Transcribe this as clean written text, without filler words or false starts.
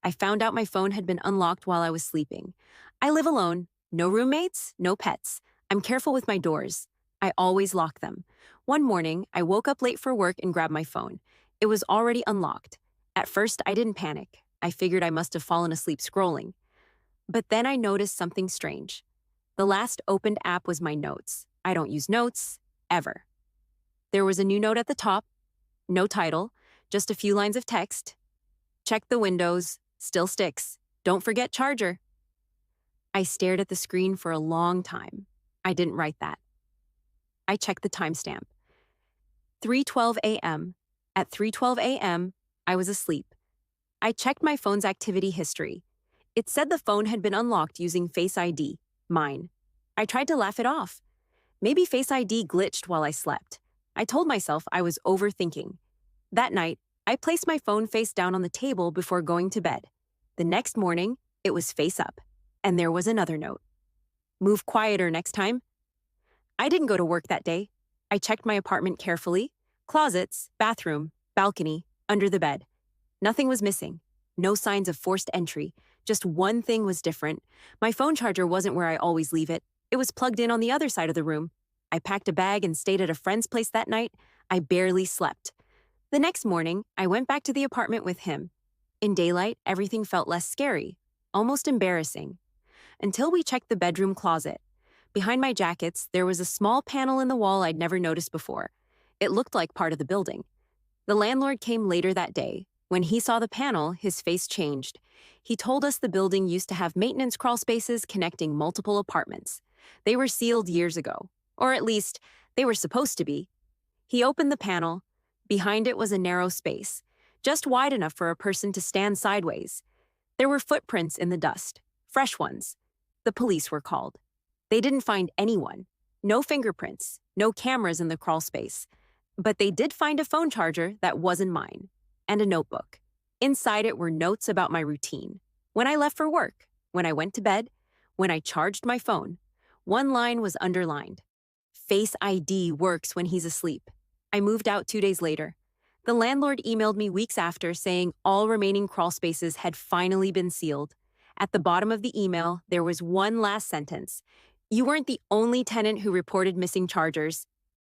I found out my phone had been unlocked while I was sleeping. I live alone, no roommates, no pets. I'm careful with my doors. I always lock them. One morning, I woke up late for work and grabbed my phone. It was already unlocked. At first, I didn't panic. I figured I must have fallen asleep scrolling. But then I noticed something strange. The last opened app was my notes. I don't use notes, ever. There was a new note at the top, no title, just a few lines of text. Check the windows, still sticks. Don't forget charger. I stared at the screen for a long time. I didn't write that. I checked the timestamp. 3:12 a.m. At 3:12 a.m., I was asleep. I checked my phone's activity history. It said the phone had been unlocked using Face ID, mine. I tried to laugh it off. Maybe Face ID glitched while I slept. I told myself I was overthinking. That night, I placed my phone face down on the table before going to bed. The next morning, it was face up. And there was another note. Move quieter next time. I didn't go to work that day. I checked my apartment carefully. Closets, bathroom, balcony, under the bed. Nothing was missing. No signs of forced entry. Just one thing was different. My phone charger wasn't where I always leave it. It was plugged in on the other side of the room. I packed a bag and stayed at a friend's place that night. I barely slept. The next morning, I went back to the apartment with him. In daylight, everything felt less scary, almost embarrassing. Until we checked the bedroom closet. Behind my jackets, there was a small panel in the wall I'd never noticed before. It looked like part of the building. The landlord came later that day. When he saw the panel, his face changed. He told us the building used to have maintenance crawl spaces connecting multiple apartments. They were sealed years ago, or at least, they were supposed to be. He opened the panel. Behind it was a narrow space, just wide enough for a person to stand sideways. There were footprints in the dust, fresh ones. The police were called. They didn't find anyone. No fingerprints, no cameras in the crawl space. But they did find a phone charger that wasn't mine, and a notebook. Inside it were notes about my routine. When I left for work, when I went to bed, when I charged my phone. One line was underlined. Face ID works when he's asleep. I moved out 2 days later. The landlord emailed me weeks after saying all remaining crawl spaces had finally been sealed. At the bottom of the email, there was one last sentence. You weren't the only tenant who reported missing chargers.